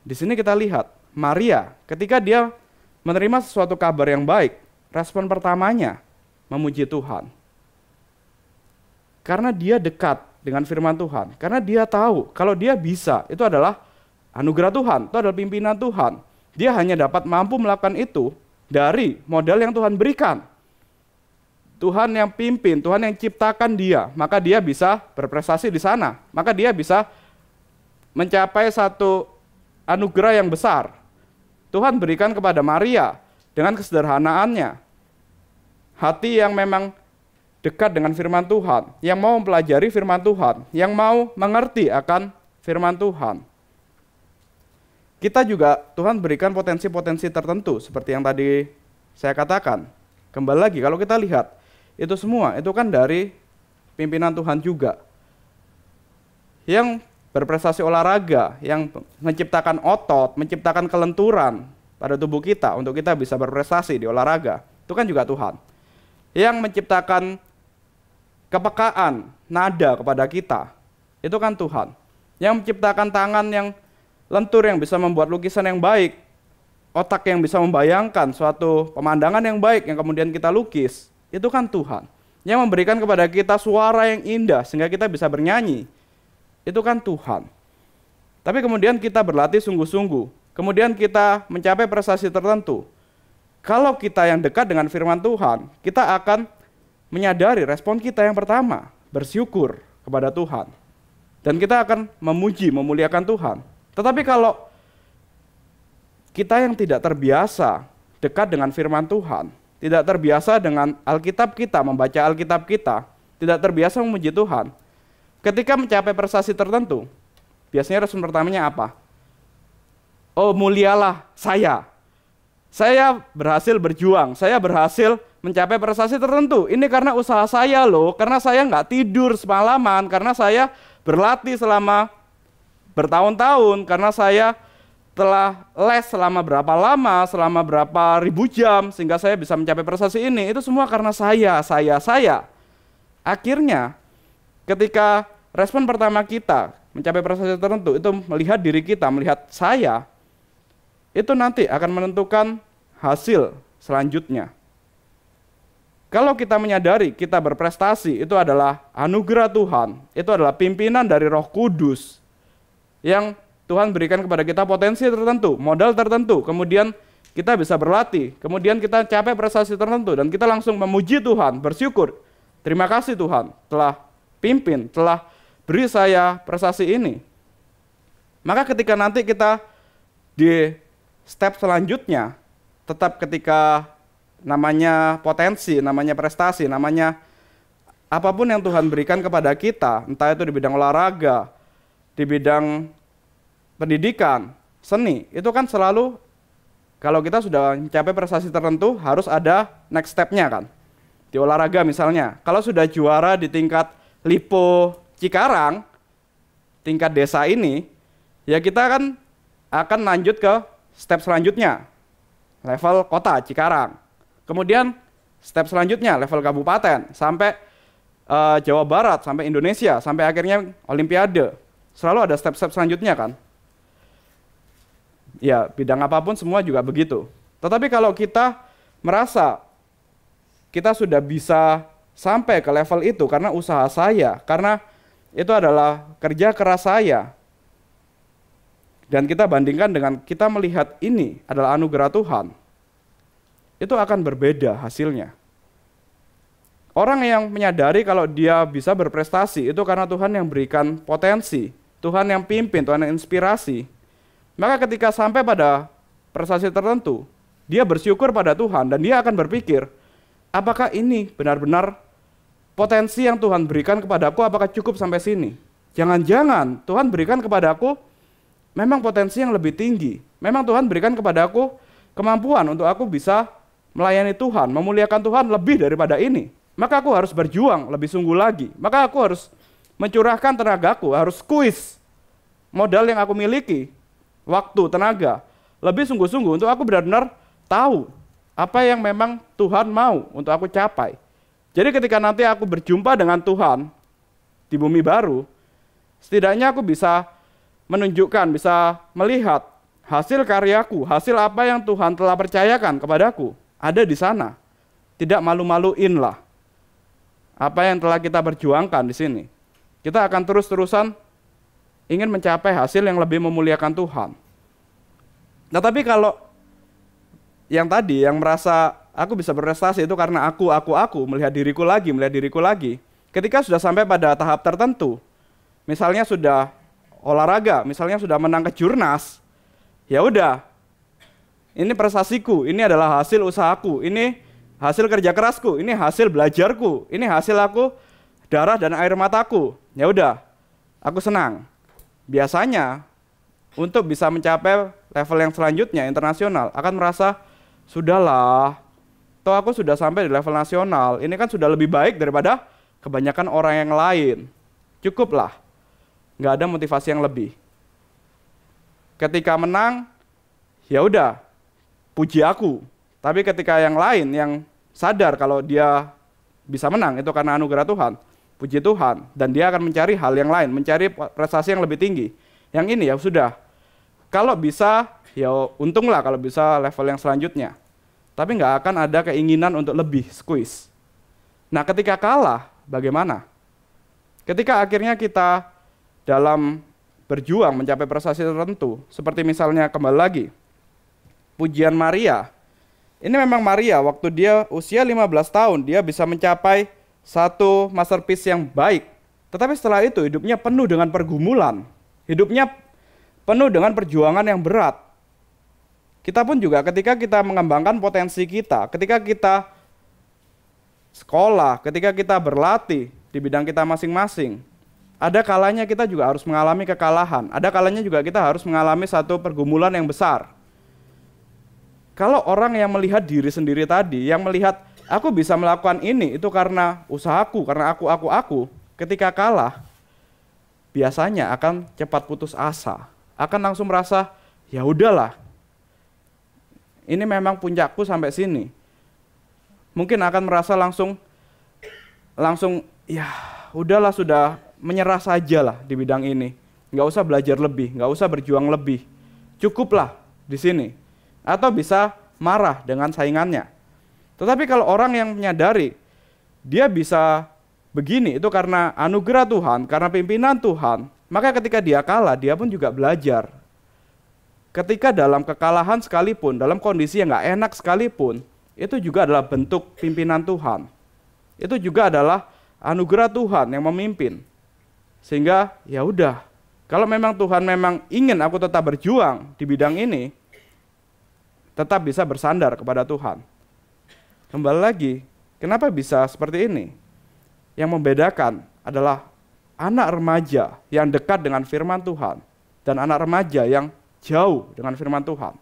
Di sini kita lihat Maria ketika dia menerima sesuatu kabar yang baik, respon pertamanya memuji Tuhan. Karena dia dekat dengan firman Tuhan, karena dia tahu kalau dia bisa, itu adalah anugerah Tuhan, itu adalah pimpinan Tuhan. Dia hanya dapat mampu melakukan itu dari modal yang Tuhan berikan. Tuhan yang pimpin, Tuhan yang ciptakan dia, maka dia bisa berprestasi di sana, maka dia bisa mencapai satu anugerah yang besar. Tuhan berikan kepada Maria dengan kesederhanaannya, hati yang memang dekat dengan firman Tuhan, yang mau mempelajari firman Tuhan, yang mau mengerti akan firman Tuhan. Kita juga Tuhan berikan potensi-potensi tertentu seperti yang tadi saya katakan. Kembali lagi, kalau kita lihat itu semua itu kan dari pimpinan Tuhan juga, yang berprestasi olahraga, yang menciptakan otot, menciptakan kelenturan pada tubuh kita untuk kita bisa berprestasi di olahraga, itu kan juga Tuhan. Yang menciptakan kepekaan nada kepada kita, itu kan Tuhan. Yang menciptakan tangan yang lentur yang bisa membuat lukisan yang baik, otak yang bisa membayangkan suatu pemandangan yang baik yang kemudian kita lukis, itu kan Tuhan. Yang memberikan kepada kita suara yang indah sehingga kita bisa bernyanyi, itu kan Tuhan. Tapi kemudian kita berlatih sungguh-sungguh, kemudian kita mencapai prestasi tertentu. Kalau kita yang dekat dengan firman Tuhan, kita akan menyadari respon kita yang pertama, bersyukur kepada Tuhan. Dan kita akan memuji, memuliakan Tuhan. Tetapi kalau kita yang tidak terbiasa dekat dengan firman Tuhan, tidak terbiasa dengan Alkitab kita, membaca Alkitab kita, tidak terbiasa memuji Tuhan, ketika mencapai prestasi tertentu, biasanya respon pertamanya apa? Oh, mulialah saya. Saya berhasil berjuang, saya berhasil mencapai prestasi tertentu. Ini karena usaha saya loh, karena saya nggak tidur semalaman, karena saya berlatih selama bertahun-tahun, karena saya telah les selama berapa lama, selama berapa ribu jam, sehingga saya bisa mencapai prestasi ini. Itu semua karena saya. Akhirnya, ketika respon pertama kita mencapai prestasi tertentu, itu melihat diri kita, melihat saya, itu nanti akan menentukan hasil selanjutnya. Kalau kita menyadari kita berprestasi, itu adalah anugerah Tuhan, itu adalah pimpinan dari Roh Kudus yang Tuhan berikan kepada kita potensi tertentu, modal tertentu, kemudian kita bisa berlatih, kemudian kita capai prestasi tertentu, dan kita langsung memuji Tuhan, bersyukur, terima kasih Tuhan telah pimpin, telah beri saya prestasi ini. Maka ketika nanti kita di step selanjutnya, tetap ketika namanya potensi, namanya prestasi, namanya apapun yang Tuhan berikan kepada kita, entah itu di bidang olahraga, di bidang pendidikan, seni, itu kan selalu kalau kita sudah mencapai prestasi tertentu harus ada next step-nya kan. Di olahraga misalnya, kalau sudah juara di tingkat Lipo Cikarang, tingkat desa ini, ya kita kan akan lanjut ke step selanjutnya, level kota Cikarang. Kemudian step selanjutnya level kabupaten, sampai Jawa Barat, sampai Indonesia, sampai akhirnya Olimpiade. Selalu ada step-step selanjutnya kan. Ya, bidang apapun semua juga begitu. Tetapi kalau kita merasa kita sudah bisa sampai ke level itu karena usaha saya, karena itu adalah kerja keras saya, dan kita bandingkan dengan kita melihat ini adalah anugerah Tuhan, itu akan berbeda hasilnya. Orang yang menyadari kalau dia bisa berprestasi itu karena Tuhan yang berikan potensi, Tuhan yang pimpin, Tuhan yang inspirasi. Maka ketika sampai pada prestasi tertentu, dia bersyukur pada Tuhan dan dia akan berpikir, apakah ini benar-benar potensi yang Tuhan berikan kepadaku, apakah cukup sampai sini? Jangan-jangan Tuhan berikan kepadaku memang potensi yang lebih tinggi. Memang Tuhan berikan kepada aku kemampuan untuk aku bisa melayani Tuhan, memuliakan Tuhan lebih daripada ini. Maka aku harus berjuang lebih sungguh lagi. Maka aku harus mencurahkan tenagaku, harus squeeze modal yang aku miliki, waktu, tenaga, lebih sungguh-sungguh untuk aku benar-benar tahu apa yang memang Tuhan mau untuk aku capai. Jadi ketika nanti aku berjumpa dengan Tuhan di bumi baru, setidaknya aku bisa menunjukkan, bisa melihat hasil karyaku, hasil apa yang Tuhan telah percayakan kepadaku, ada di sana. Tidak malu-maluin lah apa yang telah kita perjuangkan di sini. Kita akan terus-terusan ingin mencapai hasil yang lebih memuliakan Tuhan. Nah, tapi kalau yang tadi, yang merasa aku bisa berprestasi itu karena aku, melihat diriku lagi. Ketika sudah sampai pada tahap tertentu, misalnya sudah olahraga, misalnya sudah menang kejurnas, ya udah, ini prestasiku, ini adalah hasil usahaku, ini hasil kerja kerasku, ini hasil belajarku, ini hasil aku darah dan air mataku. Ya udah, aku senang. Biasanya untuk bisa mencapai level yang selanjutnya internasional akan merasa sudahlah, toh aku sudah sampai di level nasional, ini kan sudah lebih baik daripada kebanyakan orang yang lain. Cukuplah. Nggak ada motivasi yang lebih. Ketika menang, ya udah, puji aku. Tapi ketika yang lain yang sadar kalau dia bisa menang itu karena anugerah Tuhan, puji Tuhan, dan dia akan mencari hal yang lain, mencari prestasi yang lebih tinggi. Yang ini ya sudah, kalau bisa ya untunglah kalau bisa level yang selanjutnya. Tapi nggak akan ada keinginan untuk lebih squeeze. Nah, ketika kalah, bagaimana? Ketika akhirnya kita dalam berjuang mencapai prestasi tertentu. Seperti misalnya kembali lagi, pujian Maria. Ini memang Maria waktu dia usia 15 tahun, dia bisa mencapai satu masterpiece yang baik. Tetapi setelah itu hidupnya penuh dengan pergumulan. Hidupnya penuh dengan perjuangan yang berat. Kita pun juga ketika kita mengembangkan potensi kita, ketika kita sekolah, ketika kita berlatih di bidang kita masing-masing, ada kalanya kita juga harus mengalami kekalahan. Ada kalanya juga kita harus mengalami satu pergumulan yang besar. Kalau orang yang melihat diri sendiri tadi, yang melihat aku bisa melakukan ini, itu karena usahaku, karena aku, ketika kalah, biasanya akan cepat putus asa. Akan langsung merasa, ya udahlah, ini memang puncakku sampai sini. Mungkin akan merasa langsung, ya udahlah sudah menyerah sajalah di bidang ini. Nggak usah belajar lebih, nggak usah berjuang lebih. Cukuplah di sini. Atau bisa marah dengan saingannya. Tetapi kalau orang yang menyadari dia bisa begini, itu karena anugerah Tuhan, karena pimpinan Tuhan, maka ketika dia kalah, dia pun juga belajar. Ketika dalam kekalahan sekalipun, dalam kondisi yang gak enak sekalipun, itu juga adalah bentuk pimpinan Tuhan. Itu juga adalah anugerah Tuhan yang memimpin. Sehingga ya udah, kalau memang Tuhan memang ingin aku tetap berjuang di bidang ini, tetap bisa bersandar kepada Tuhan. Kembali lagi, kenapa bisa seperti ini? Yang membedakan adalah anak remaja yang dekat dengan firman Tuhan dan anak remaja yang jauh dengan firman Tuhan.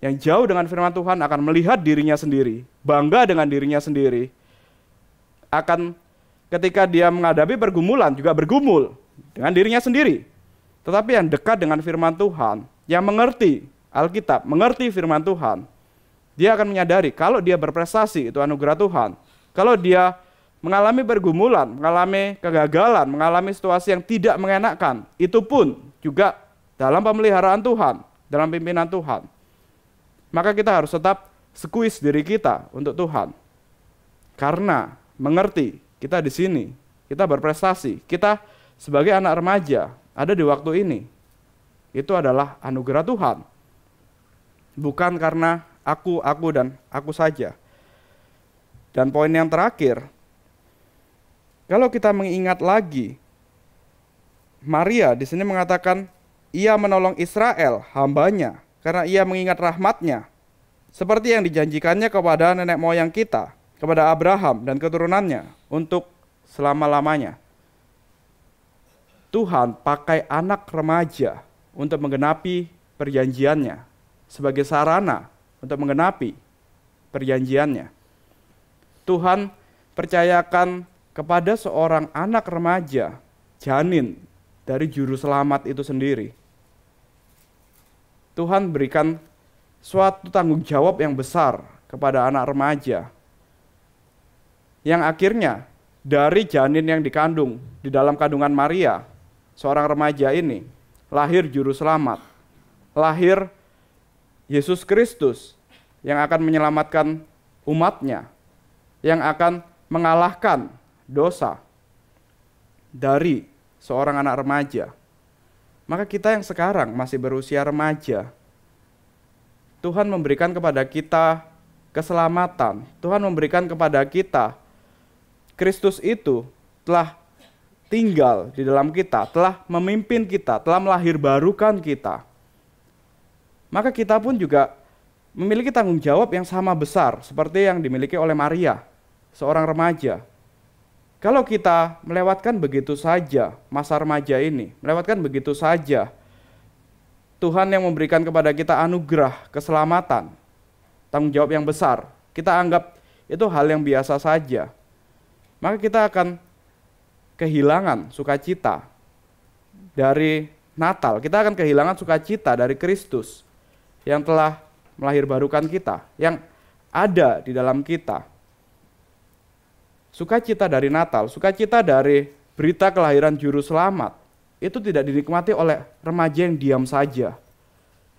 Yang jauh dengan firman Tuhan akan melihat dirinya sendiri, bangga dengan dirinya sendiri. Akan ketika dia menghadapi pergumulan juga bergumul dengan dirinya sendiri. Tetapi yang dekat dengan firman Tuhan, yang mengerti Alkitab, mengerti firman Tuhan, dia akan menyadari kalau dia berprestasi itu anugerah Tuhan. Kalau dia mengalami pergumulan, mengalami kegagalan, mengalami situasi yang tidak mengenakan, itu pun juga dalam pemeliharaan Tuhan, dalam pimpinan Tuhan. Maka kita harus tetap squeeze diri kita untuk Tuhan. Karena mengerti kita di sini, kita berprestasi, kita sebagai anak remaja ada di waktu ini. Itu adalah anugerah Tuhan. Bukan karena aku dan aku saja. Dan poin yang terakhir, kalau kita mengingat lagi, Maria di sini mengatakan, ia menolong Israel, hambanya, karena ia mengingat rahmatnya, seperti yang dijanjikannya kepada nenek moyang kita, kepada Abraham dan keturunannya, untuk selama-lamanya. Tuhan pakai anak remaja untuk menggenapi perjanjiannya, sebagai sarana untuk menggenapi perjanjiannya. Tuhan percayakan kepada seorang anak remaja, janin dari juru selamat itu sendiri. Tuhan berikan suatu tanggung jawab yang besar kepada anak remaja, yang akhirnya dari janin yang dikandung di dalam kandungan Maria, seorang remaja ini, lahir juru selamat, lahir Yesus Kristus yang akan menyelamatkan umatnya, yang akan mengalahkan dosa dari seorang anak remaja. Maka kita yang sekarang masih berusia remaja, Tuhan memberikan kepada kita keselamatan. Tuhan memberikan kepada kita, Kristus itu telah tinggal di dalam kita, telah memimpin kita, telah melahirbarukan kita. Maka kita pun juga memiliki tanggung jawab yang sama besar seperti yang dimiliki oleh Maria, seorang remaja. Kalau kita melewatkan begitu saja masa remaja ini, melewatkan begitu saja Tuhan yang memberikan kepada kita anugerah, keselamatan, tanggung jawab yang besar, kita anggap itu hal yang biasa saja, maka kita akan kehilangan sukacita dari Natal, kita akan kehilangan sukacita dari Kristus yang telah melahirbarukan kita, yang ada di dalam kita. Sukacita dari Natal, sukacita dari berita kelahiran juru selamat, itu tidak dinikmati oleh remaja yang diam saja,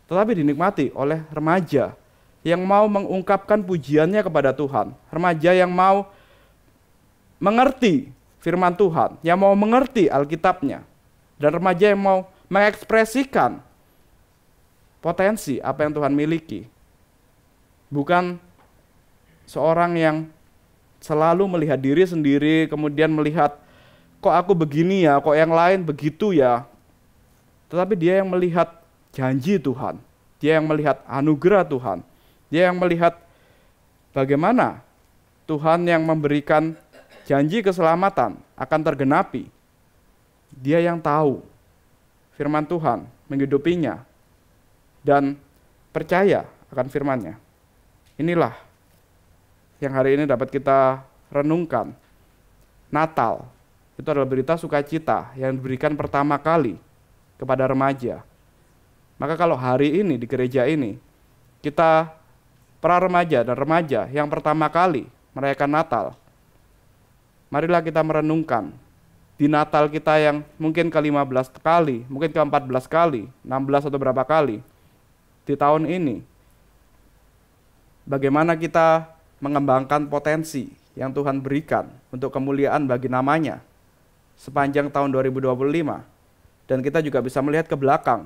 tetapi dinikmati oleh remaja yang mau mengungkapkan pujiannya kepada Tuhan, remaja yang mau mengerti firman Tuhan, yang mau mengerti Alkitabnya, dan remaja yang mau mengekspresikan potensi apa yang Tuhan miliki. Bukan seorang yang selalu melihat diri sendiri, kemudian melihat, kok aku begini ya, kok yang lain begitu ya. Tetapi dia yang melihat janji Tuhan, dia yang melihat anugerah Tuhan, dia yang melihat bagaimana Tuhan yang memberikan janji keselamatan akan tergenapi. Dia yang tahu firman Tuhan, menghidupinya, dan percaya akan firman-Nya. Inilah yang hari ini dapat kita renungkan. Natal itu adalah berita sukacita yang diberikan pertama kali kepada remaja. Maka kalau hari ini di gereja ini, kita para remaja dan remaja yang pertama kali merayakan Natal, marilah kita merenungkan di Natal kita yang mungkin ke-15 kali, mungkin ke-14 kali, 16 atau berapa kali di tahun ini, bagaimana kita mengembangkan potensi yang Tuhan berikan untuk kemuliaan bagi namanya sepanjang tahun 2025. Dan kita juga bisa melihat ke belakang.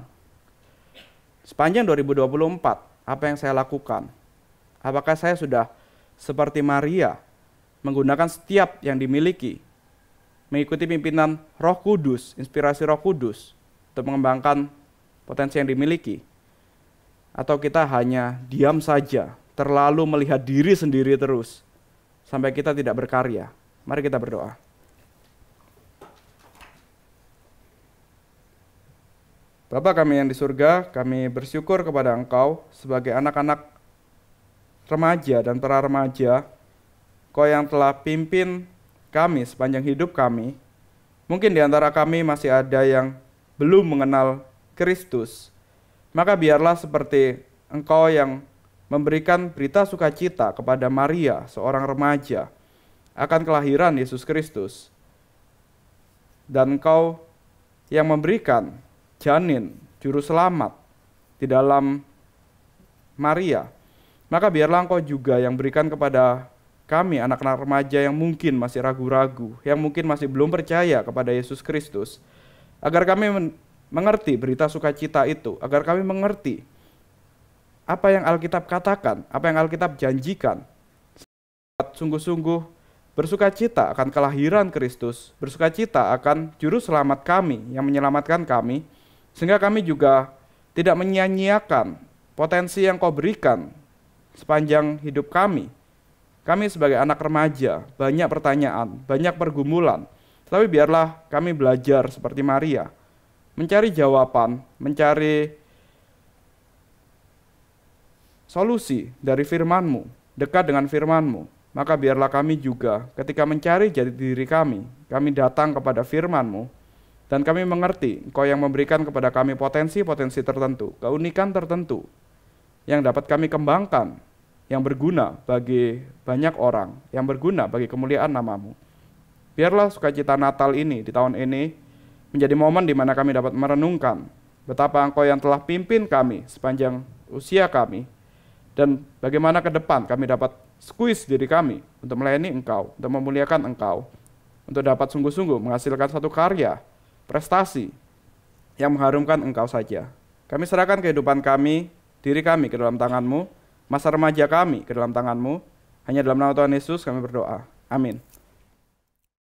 Sepanjang 2024, apa yang saya lakukan? Apakah saya sudah seperti Maria, menggunakan setiap yang dimiliki, mengikuti pimpinan Roh Kudus, inspirasi Roh Kudus, untuk mengembangkan potensi yang dimiliki? Atau kita hanya diam saja, terlalu melihat diri sendiri terus, sampai kita tidak berkarya? Mari kita berdoa. Bapa kami yang di surga, kami bersyukur kepada Engkau sebagai anak-anak remaja dan para remaja, Kau yang telah pimpin kami sepanjang hidup kami. Mungkin di antara kami masih ada yang belum mengenal Kristus. Maka biarlah seperti Engkau yang memberikan berita sukacita kepada Maria, seorang remaja, akan kelahiran Yesus Kristus. Dan Engkau yang memberikan janin, juru selamat di dalam Maria. Maka biarlah Engkau juga yang berikan kepada kami, anak-anak remaja yang mungkin masih ragu-ragu, yang mungkin masih belum percaya kepada Yesus Kristus, agar kami mengerti berita sukacita itu, agar kami mengerti apa yang Alkitab katakan, apa yang Alkitab janjikan. Sungguh-sungguh bersukacita akan kelahiran Kristus, bersukacita akan juru selamat kami yang menyelamatkan kami, sehingga kami juga tidak menyia-nyiakan potensi yang Kau berikan sepanjang hidup kami. Kami sebagai anak remaja, banyak pertanyaan, banyak pergumulan, tapi biarlah kami belajar seperti Maria, mencari jawaban, mencari solusi dari firman-Mu, dekat dengan firman-Mu. Maka biarlah kami juga ketika mencari jati diri kami datang kepada firman-Mu, dan kami mengerti Engkau yang memberikan kepada kami potensi-potensi tertentu, keunikan tertentu, yang dapat kami kembangkan, yang berguna bagi banyak orang, yang berguna bagi kemuliaan nama-Mu. Biarlah sukacita Natal ini, di tahun ini, menjadi momen di mana kami dapat merenungkan betapa Engkau yang telah pimpin kami sepanjang usia kami, dan bagaimana ke depan kami dapat squeeze diri kami untuk melayani Engkau, untuk memuliakan Engkau, untuk dapat sungguh-sungguh menghasilkan satu karya, prestasi yang mengharumkan Engkau saja. Kami serahkan kehidupan kami, diri kami ke dalam tangan-Mu, masa remaja kami ke dalam tangan-Mu. Hanya dalam nama Tuhan Yesus kami berdoa. Amin.